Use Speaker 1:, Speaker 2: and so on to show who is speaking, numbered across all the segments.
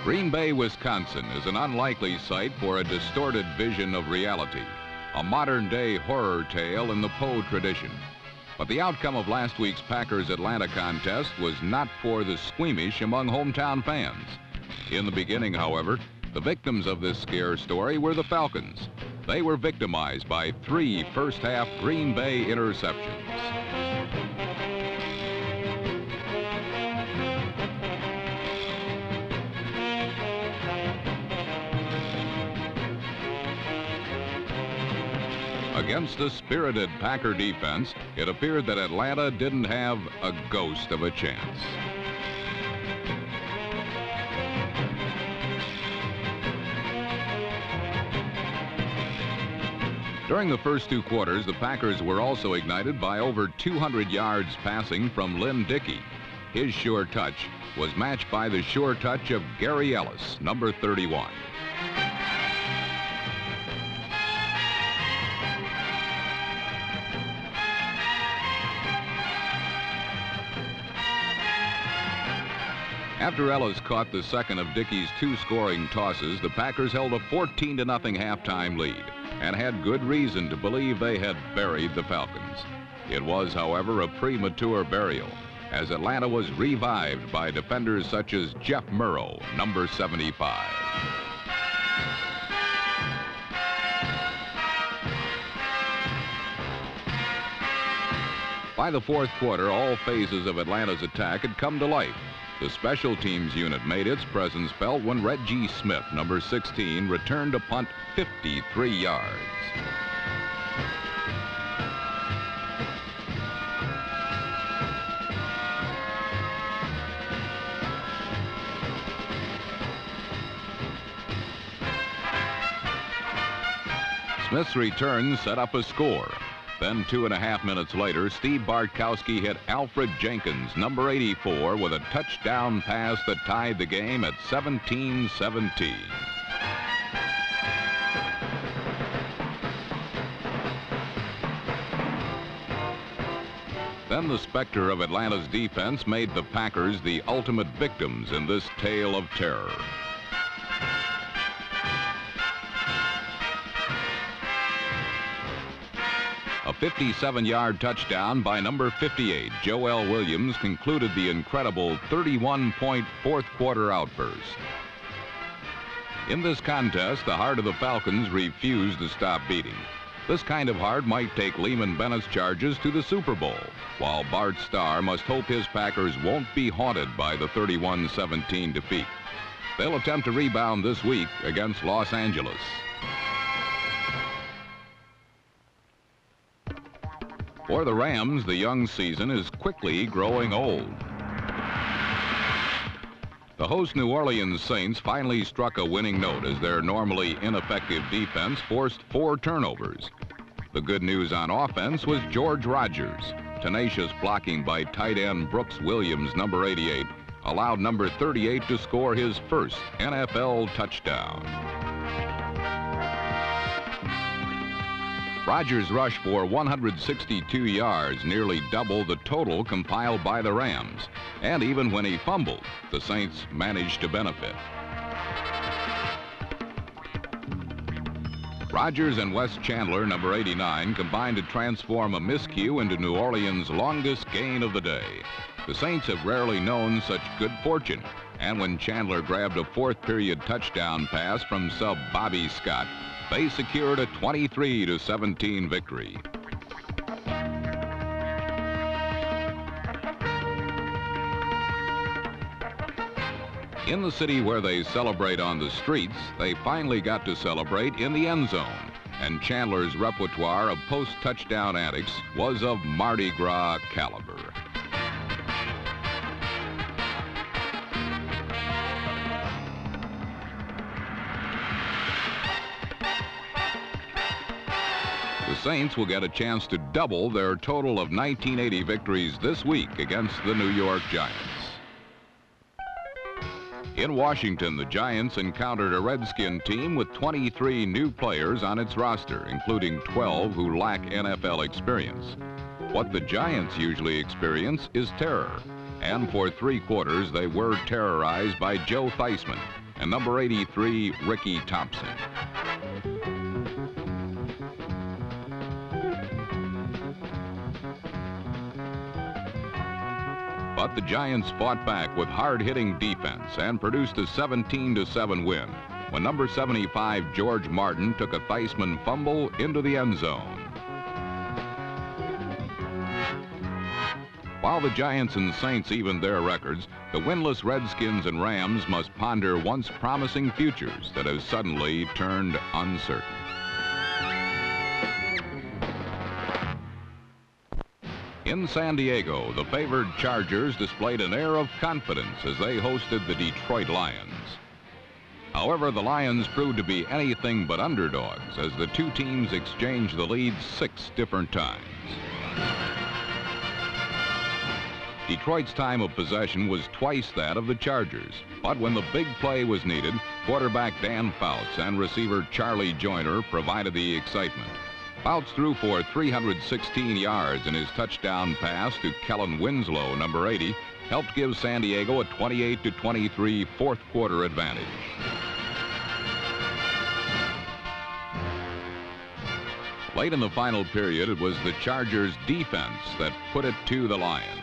Speaker 1: Green Bay, Wisconsin is an unlikely site for a distorted vision of reality, a modern-day horror tale in the Poe tradition. But the outcome of last week's Packers-Atlanta contest was not for the squeamish among hometown fans. In the beginning, however, the victims of this scare story were the Falcons. They were victimized by 3 first-half Green Bay interceptions. Against a spirited Packer defense, it appeared that Atlanta didn't have a ghost of a chance. During the first 2 quarters, the Packers were also ignited by over 200 yards passing from Lynn Dickey. His sure touch was matched by the sure touch of Gary Ellis, number 31. After Ellis caught the second of Dickey's 2 scoring tosses, the Packers held a 14-0 halftime lead and had good reason to believe they had buried the Falcons. It was, however, a premature burial, as Atlanta was revived by defenders such as Jeff Murrow, number 75. By the 4th quarter, all phases of Atlanta's attack had come to life. The special teams unit made its presence felt when Reggie Smith, number 16, returned a punt 53 yards. Smith's return set up a score. Then 2.5 minutes later, Steve Bartkowski hit Alfred Jenkins, number 84, with a touchdown pass that tied the game at 17-17. Then the specter of Atlanta's defense made the Packers the ultimate victims in this tale of terror. A 57-yard touchdown by number 58, Joel Williams, concluded the incredible 31-point 4th quarter outburst. In this contest, the heart of the Falcons refused to stop beating. This kind of heart might take Lehman Bennett's Chargers to the Super Bowl, while Bart Starr must hope his Packers won't be haunted by the 31-17 defeat. They'll attempt to rebound this week against Los Angeles. For the Rams, the young season is quickly growing old. The host New Orleans Saints finally struck a winning note as their normally ineffective defense forced 4 turnovers. The good news on offense was George Rogers. Tenacious blocking by tight end Brooks Williams, number 88, allowed number 38 to score his first NFL touchdown. Rogers rushed for 162 yards, nearly double the total compiled by the Rams. And even when he fumbled, the Saints managed to benefit. Rogers and Wes Chandler, number 89, combined to transform a miscue into New Orleans' longest gain of the day. The Saints have rarely known such good fortune, and when Chandler grabbed a 4th period touchdown pass from sub Bobby Scott, they secured a 23-17 victory. In the city where they celebrate on the streets, they finally got to celebrate in the end zone, and Chandler's repertoire of post-touchdown antics was of Mardi Gras caliber. The Saints will get a chance to double their total of 1980 victories this week against the New York Giants. In Washington, the Giants encountered a Redskin team with 23 new players on its roster, including 12 who lack NFL experience. What the Giants usually experience is terror, and for 3 quarters they were terrorized by Joe Theismann. and number 83, Ricky Thompson. But the Giants fought back with hard-hitting defense and produced a 17-7 win when number 75, George Martin, took a Theismann fumble into the end zone. While the Giants and Saints evened their records, the winless Redskins and Rams must ponder once promising futures that have suddenly turned uncertain. In San Diego, the favored Chargers displayed an air of confidence as they hosted the Detroit Lions. However, the Lions proved to be anything but underdogs as the two teams exchanged the lead 6 different times. Detroit's time of possession was twice that of the Chargers, but when the big play was needed, quarterback Dan Fouts and receiver Charlie Joyner provided the excitement. Fouts threw for 316 yards, and his touchdown pass to Kellen Winslow, number 80, helped give San Diego a 28-23 fourth quarter advantage. Late in the final period, it was the Chargers' defense that put it to the Lions.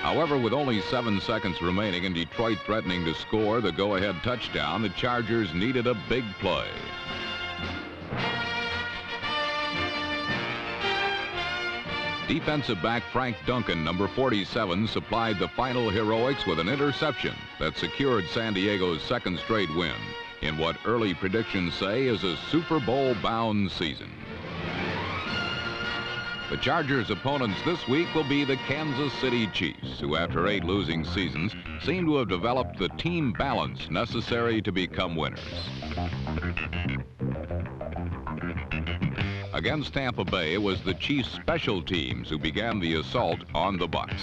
Speaker 1: However, with only 7 seconds remaining and Detroit threatening to score the go-ahead touchdown, the Chargers needed a big play. Defensive back Frank Duncan, number 47, supplied the final heroics with an interception that secured San Diego's second straight win in what early predictions say is a Super Bowl-bound season. The Chargers' opponents this week will be the Kansas City Chiefs, who after 8 losing seasons seem to have developed the team balance necessary to become winners. Against Tampa Bay, it was the Chiefs' special teams who began the assault on the Bucs.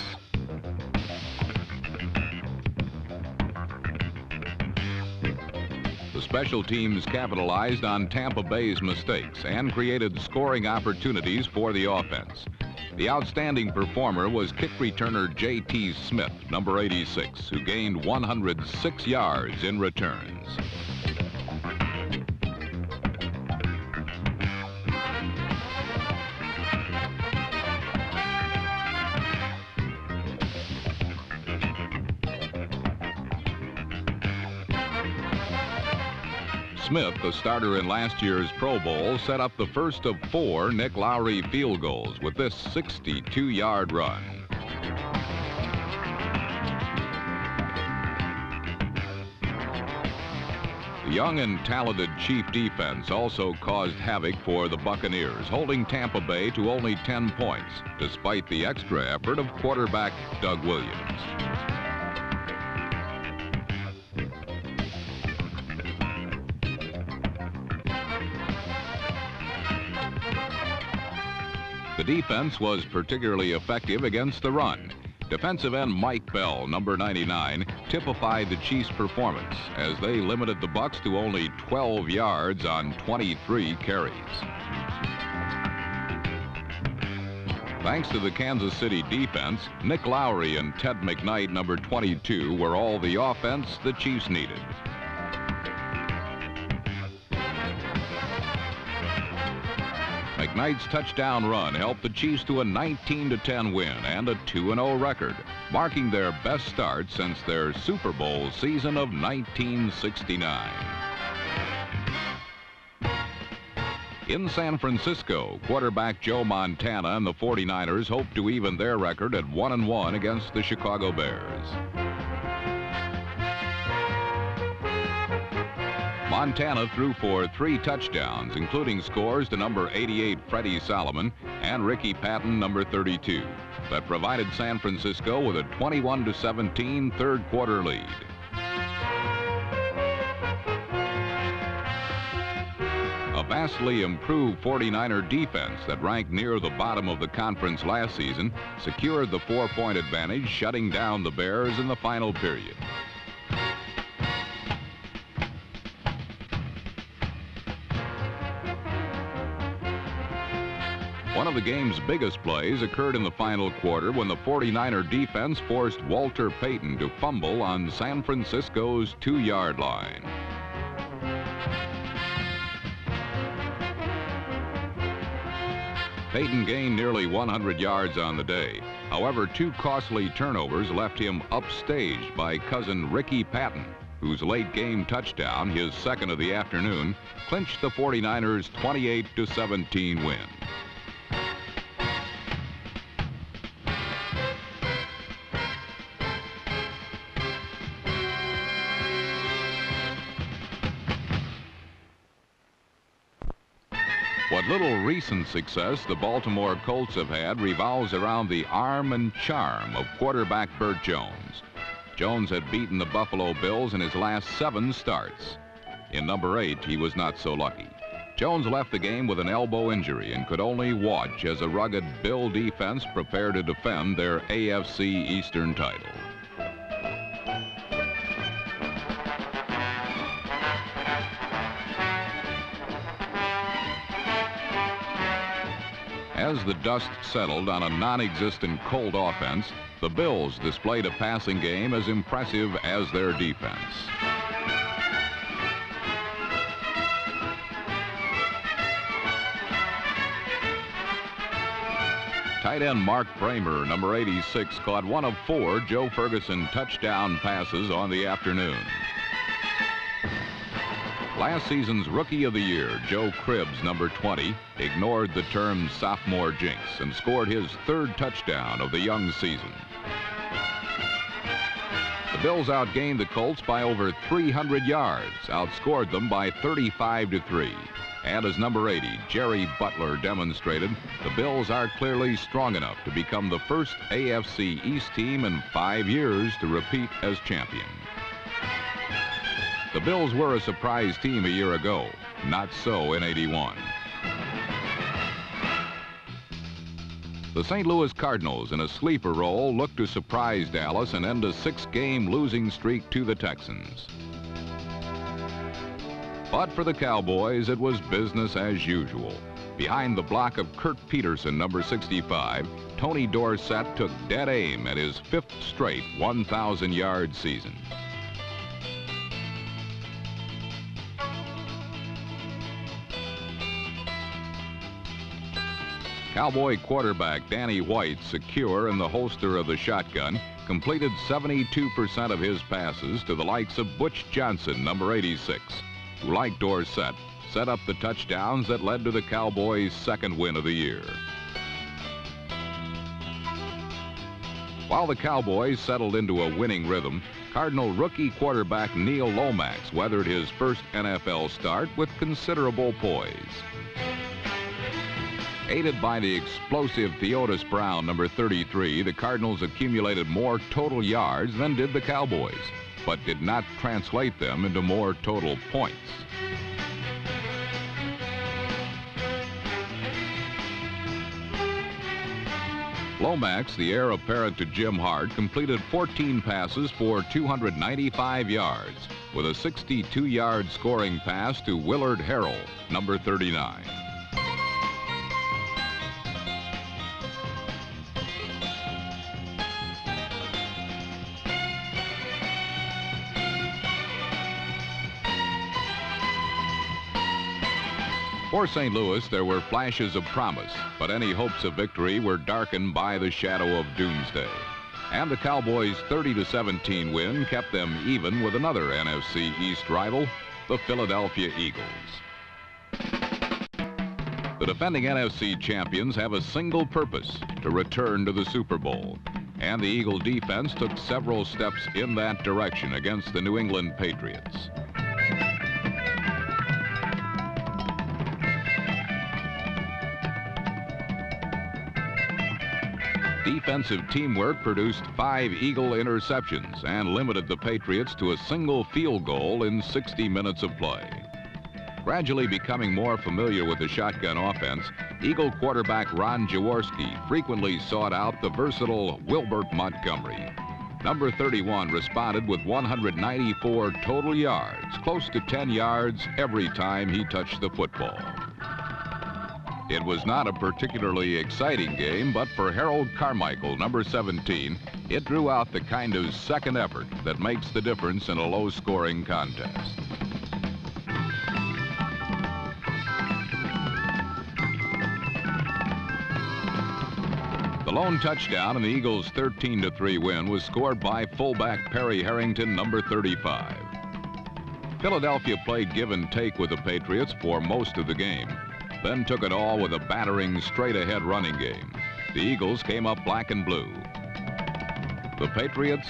Speaker 1: The special teams capitalized on Tampa Bay's mistakes and created scoring opportunities for the offense. The outstanding performer was kick returner J.T. Smith, number 86, who gained 106 yards in returns. Smith, the starter in last year's Pro Bowl, set up the first of 4 Nick Lowry field goals with this 62-yard run. The young and talented Chief defense also caused havoc for the Buccaneers, holding Tampa Bay to only 10 points, despite the extra effort of quarterback Doug Williams. The defense was particularly effective against the run. Defensive end Mike Bell, number 99, typified the Chiefs' performance as they limited the Bucs to only 12 yards on 23 carries. Thanks to the Kansas City defense, Nick Lowry and Ted McKnight, number 22, were all the offense the Chiefs needed. McKnight's touchdown run helped the Chiefs to a 19-10 win and a 2-0 record, marking their best start since their Super Bowl season of 1969. In San Francisco, quarterback Joe Montana and the 49ers hope to even their record at 1-1 against the Chicago Bears. Montana threw for 3 touchdowns, including scores to number 88 Freddie Solomon and Ricky Patton, number 32, that provided San Francisco with a 21-17 third quarter lead. A vastly improved 49er defense that ranked near the bottom of the conference last season secured the 4-point advantage, shutting down the Bears in the final period. One of of the game's biggest plays occurred in the final quarter when the 49er defense forced Walter Payton to fumble on San Francisco's 2-yard line. Payton gained nearly 100 yards on the day. However, 2 costly turnovers left him upstaged by cousin Ricky Patton, whose late game touchdown, his second of the afternoon, clinched the 49ers' 28-17 win. What little recent success the Baltimore Colts have had revolves around the arm and charm of quarterback Burt Jones. Jones had beaten the Buffalo Bills in his last 7 starts. In number 8, he was not so lucky. Jones left the game with an elbow injury and could only watch as a rugged Bill defense prepared to defend their AFC Eastern title. As the dust settled on a non-existent Colt offense, the Bills displayed a passing game as impressive as their defense. Tight end Mark Bramer, number 86, caught one of 4 Joe Ferguson touchdown passes on the afternoon. Last season's Rookie of the Year, Joe Cribbs, number 20, ignored the term sophomore jinx and scored his 3rd touchdown of the young season. The Bills outgained the Colts by over 300 yards, outscored them by 35-3. And as number 80, Jerry Butler, demonstrated, the Bills are clearly strong enough to become the first AFC East team in 5 years to repeat as champion. The Bills were a surprise team a year ago, not so in '81. The St. Louis Cardinals, in a sleeper role, look to surprise Dallas and end a 6-game losing streak to the Texans. But for the Cowboys, it was business as usual. Behind the block of Kurt Peterson, number 65, Tony Dorsett took dead aim at his 5th straight 1,000-yard season. Cowboy quarterback Danny White, secure in the holster of the shotgun, completed 72% of his passes to the likes of Butch Johnson, number 86, who, like Dorsett, set up the touchdowns that led to the Cowboys' 2nd win of the year. While the Cowboys settled into a winning rhythm, Cardinal rookie quarterback Neil Lomax weathered his first NFL start with considerable poise. Aided by the explosive Theodis Brown, number 33, the Cardinals accumulated more total yards than did the Cowboys, but did not translate them into more total points. Lomax, the heir apparent to Jim Hart, completed 14 passes for 295 yards, with a 62-yard scoring pass to Willard Harrell, number 39. For St. Louis, there were flashes of promise, but any hopes of victory were darkened by the shadow of doomsday. And the Cowboys' 30-17 win kept them even with another NFC East rival, the Philadelphia Eagles. The defending NFC champions have a single purpose: to return to the Super Bowl. And the Eagle defense took several steps in that direction against the New England Patriots. Defensive teamwork produced 5 Eagle interceptions and limited the Patriots to a single field goal in 60 minutes of play. Gradually becoming more familiar with the shotgun offense, Eagle quarterback Ron Jaworski frequently sought out the versatile Wilbert Montgomery. Number 31 responded with 194 total yards, close to 10 yards every time he touched the football. It was not a particularly exciting game, but for Harold Carmichael, number 17, it drew out the kind of second effort that makes the difference in a low-scoring contest. The lone touchdown in the Eagles' 13-3 win was scored by fullback Perry Harrington, number 35. Philadelphia played give and take with the Patriots for most of the game, then took it all with a battering straight-ahead running game. The Eagles came up black and blue. The Patriots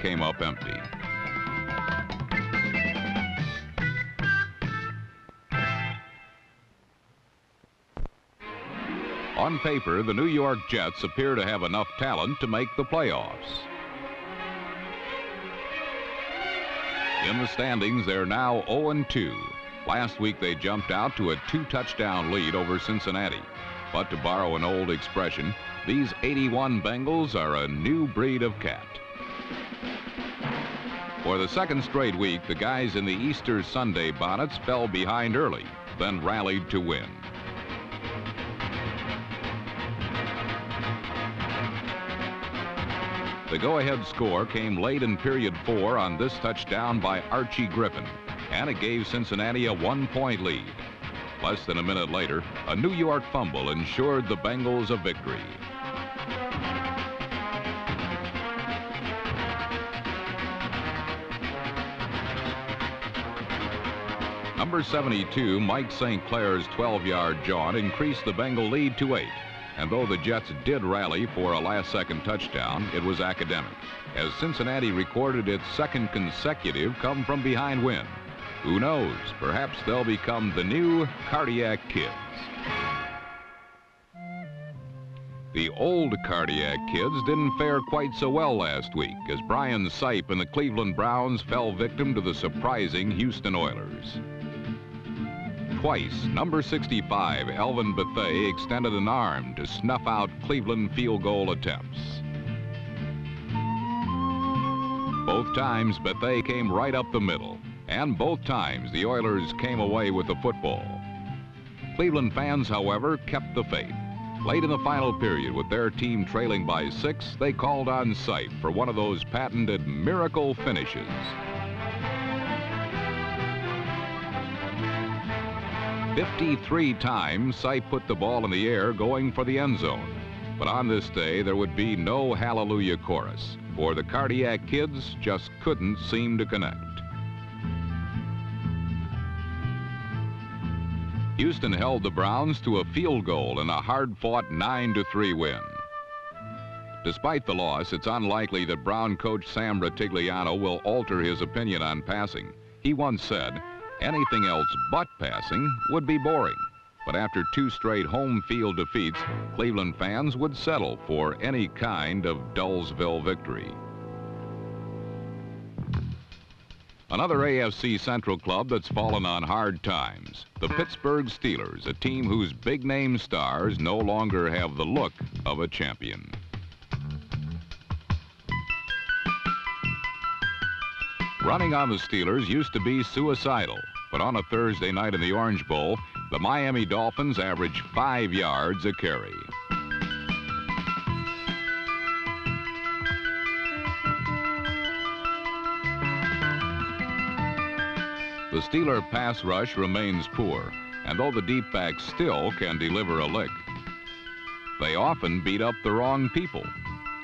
Speaker 1: came up empty. On paper, the New York Jets appear to have enough talent to make the playoffs. In the standings, they're now 0-2. Last week, they jumped out to a 2-touchdown lead over Cincinnati. But to borrow an old expression, these 81 Bengals are a new breed of cat. For the second straight week, the guys in the Easter Sunday bonnets fell behind early, then rallied to win. The go-ahead score came late in period 4 on this touchdown by Archie Griffin, and it gave Cincinnati a 1-point lead. Less than a minute later, a New York fumble ensured the Bengals a victory. Number 72, Mike St. Clair's 12-yard jaunt increased the Bengal lead to 8. And though the Jets did rally for a last-second touchdown, it was academic, as Cincinnati recorded its second consecutive come-from-behind win. Who knows? Perhaps they'll become the new Cardiac Kids. The old Cardiac Kids didn't fare quite so well last week, as Brian Sipe and the Cleveland Browns fell victim to the surprising Houston Oilers. Twice, number 65, Elvin Bethea, extended an arm to snuff out Cleveland field goal attempts. Both times, Bethea came right up the middle, and both times the Oilers came away with the football. Cleveland fans, however, kept the faith. Late in the final period, with their team trailing by 6, they called on Sipe for one of those patented miracle finishes. 53 times, Sipe put the ball in the air going for the end zone. But on this day, there would be no hallelujah chorus, for the Cardiac Kids just couldn't seem to connect. Houston held the Browns to a field goal in a hard-fought 9-3 win. Despite the loss, it's unlikely that Brown coach Sam Ratigliano will alter his opinion on passing. He once said, anything else but passing would be boring. But after 2 straight home field defeats, Cleveland fans would settle for any kind of Dullsville victory. Another AFC Central club that's fallen on hard times, the Pittsburgh Steelers, a team whose big-name stars no longer have the look of a champion. Running on the Steelers used to be suicidal, but on a Thursday night in the Orange Bowl, the Miami Dolphins averaged 5 yards a carry. The Steeler pass rush remains poor, and though the deep backs still can deliver a lick, they often beat up the wrong people.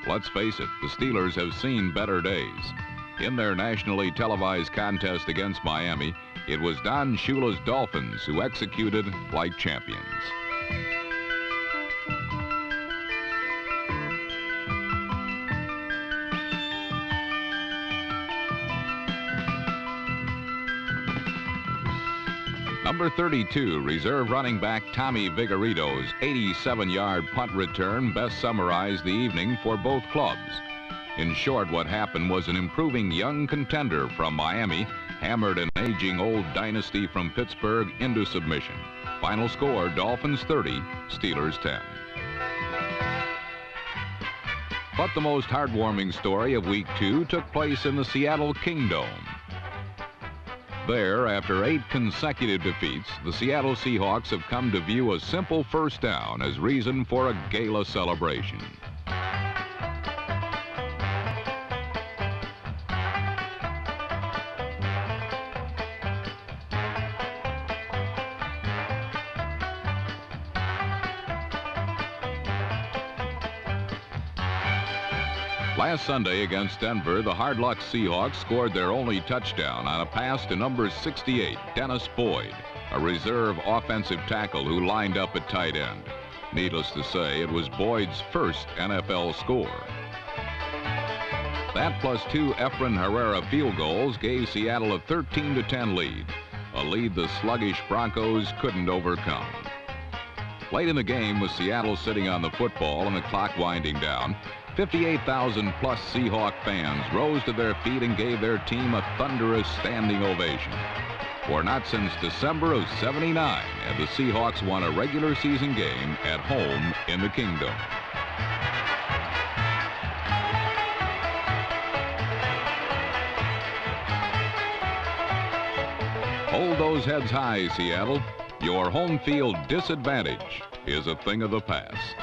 Speaker 1: Let's face it, the Steelers have seen better days. In their nationally televised contest against Miami, it was Don Shula's Dolphins who executed like champions. Number 32, reserve running back Tommy Vigorito's 87-yard punt return best summarized the evening for both clubs. In short, what happened was an improving young contender from Miami hammered an aging old dynasty from Pittsburgh into submission. Final score, Dolphins 30, Steelers 10. But the most heartwarming story of Week 2 took place in the Seattle Kingdome. There, after 8 consecutive defeats, the Seattle Seahawks have come to view a simple first down as reason for a gala celebration. Last Sunday against Denver, the hard-luck Seahawks scored their only touchdown on a pass to number 68, Dennis Boyd, a reserve offensive tackle who lined up at tight end. Needless to say, it was Boyd's first NFL score. That plus 2 Efrain Herrera field goals gave Seattle a 13-10 lead, a lead the sluggish Broncos couldn't overcome. Late in the game, with Seattle sitting on the football and the clock winding down, 58,000-plus Seahawk fans rose to their feet and gave their team a thunderous standing ovation. For not since December of '79 had the Seahawks won a regular season game at home in the Kingdom. Hold those heads high, Seattle. Your home field disadvantage is a thing of the past.